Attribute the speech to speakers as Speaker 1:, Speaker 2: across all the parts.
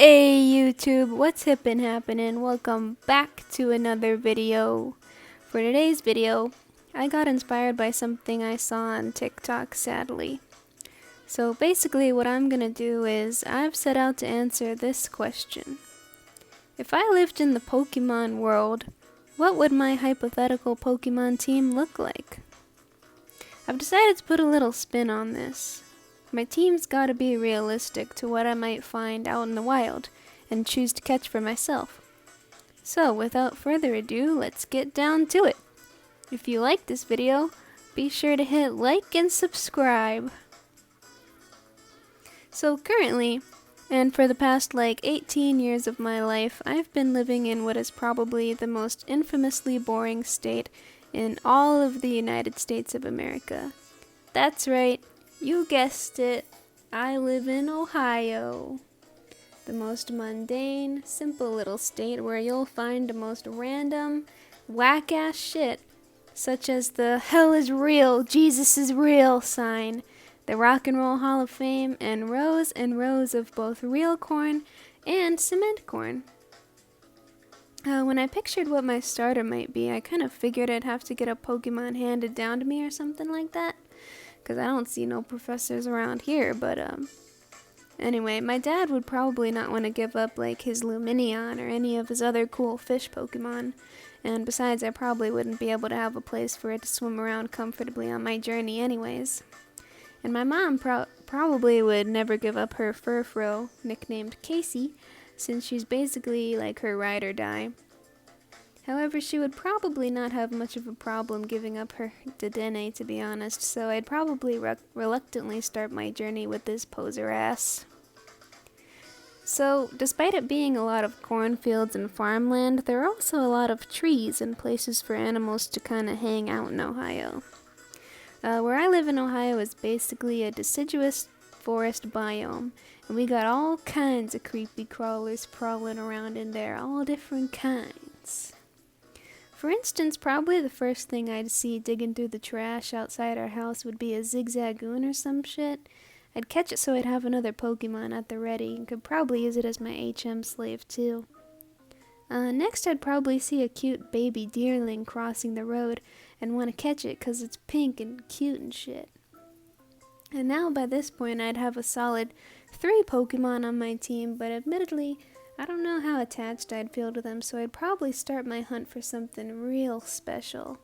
Speaker 1: Hey YouTube, what's hippin' happening? Welcome back to another video. For today's video, I got inspired by something I saw on TikTok, sadly. So basically what I'm gonna do is, I've set out to answer this question. If I lived in the Pokemon world, what would my hypothetical Pokemon team look like? I've decided to put a little spin on this. My team's gotta be realistic to what I might find out in the wild and choose to catch for myself. So without further ado, let's get down to it. If you like this video, be sure to hit like and subscribe. So currently, and for the past 18 years of my life, I've been living in what is probably the most infamously boring state in all of the United States of America. That's right. You guessed it, I live in Ohio. The most mundane, simple little state where you'll find the most random, whack-ass shit, such as the "Hell is real, Jesus is real" sign, the Rock and Roll Hall of Fame, and rows of both real corn and cement corn. When I pictured what my starter might be, I kind of figured I'd have to get a Pokemon handed down to me or something like that. Because I don't see no professors around here, but anyway, my dad would probably not want to give up his Lumineon or any of his other cool fish Pokemon, and besides I probably wouldn't be able to have a place for it to swim around comfortably on my journey anyways. And my mom probably would never give up her Furfrou, nicknamed Casey, since she's basically like her ride or die. However, she would probably not have much of a problem giving up her Dedenne, to be honest, so I'd probably reluctantly start my journey with this poser ass. So, despite it being a lot of cornfields and farmland, there are also a lot of trees and places for animals to kinda hang out in Ohio. Where I live in Ohio is basically a deciduous forest biome, and we got all kinds of creepy crawlers prowling around in there, all different kinds. For instance, probably the first thing I'd see digging through the trash outside our house would be a Zigzagoon or some shit. I'd catch it so I'd have another Pokemon at the ready, and could probably use it as my HM slave too. Next I'd probably see a cute baby deerling crossing the road, and want to catch it cause it's pink and cute and shit. And now by this point I'd have a solid 3 Pokemon on my team, but admittedly, I don't know how attached I'd feel to them, so I'd probably start my hunt for something real special.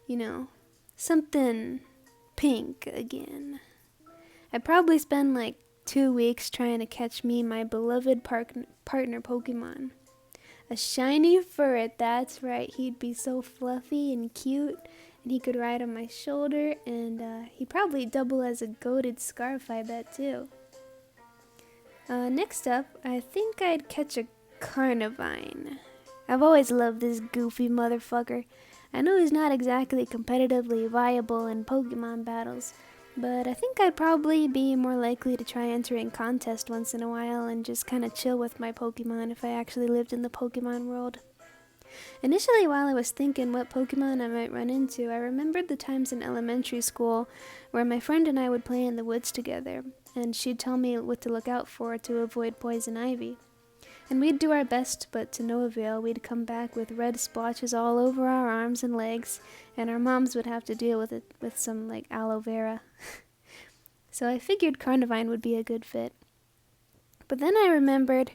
Speaker 1: You know, something pink again. I'd probably spend 2 weeks trying to catch me my beloved partner Pokemon. A shiny Furret, that's right, he'd be so fluffy and cute, and he could ride on my shoulder, and he'd probably double as a goated Scarf, I bet too. Next up, I think I'd catch a Carnivine. I've always loved this goofy motherfucker. I know he's not exactly competitively viable in Pokemon battles, but I think I'd probably be more likely to try entering contests once in a while and just kinda chill with my Pokemon if I actually lived in the Pokemon world. Initially, while I was thinking what Pokemon I might run into, I remembered the times in elementary school where my friend and I would play in the woods together, and she'd tell me what to look out for to avoid poison ivy. And we'd do our best, but to no avail. We'd come back with red splotches all over our arms and legs, and our moms would have to deal with it with some aloe vera. So I figured Carnivine would be a good fit. But then I remembered,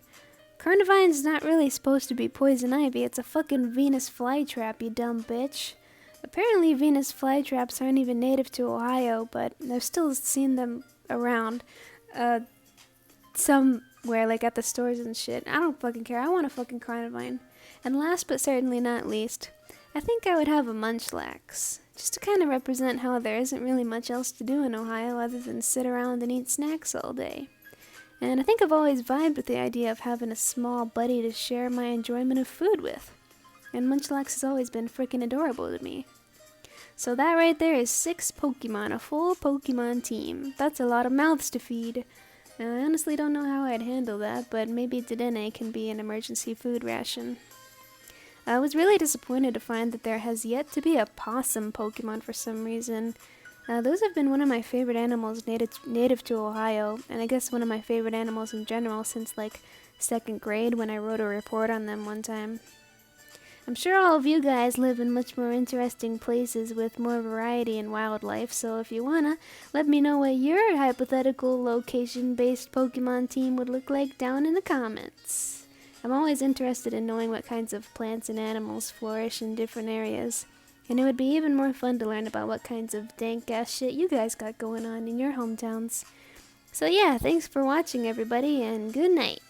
Speaker 1: Carnivine's not really supposed to be poison ivy, it's a fucking Venus flytrap, you dumb bitch. Apparently Venus flytraps aren't even native to Ohio, but I've still seen them around, somewhere, at the stores and shit. I don't fucking care, I want a fucking Carnivine. And last but certainly not least, I think I would have a Munchlax, just to kind of represent how there isn't really much else to do in Ohio other than sit around and eat snacks all day. And I think I've always vibed with the idea of having a small buddy to share my enjoyment of food with. And Munchlax has always been freaking adorable to me. So that right there is 6 Pokemon, a full Pokemon team. That's a lot of mouths to feed. I honestly don't know how I'd handle that, but maybe Dedenne can be an emergency food ration. I was really disappointed to find that there has yet to be a possum Pokemon for some reason. Those have been one of my favorite animals native to Ohio, and I guess one of my favorite animals in general since like second grade when I wrote a report on them one time. I'm sure all of you guys live in much more interesting places with more variety in wildlife, so if you wanna, let me know what your hypothetical location-based Pokemon team would look like down in the comments. I'm always interested in knowing what kinds of plants and animals flourish in different areas, and it would be even more fun to learn about what kinds of dank-ass shit you guys got going on in your hometowns. So yeah, thanks for watching everybody, and good night.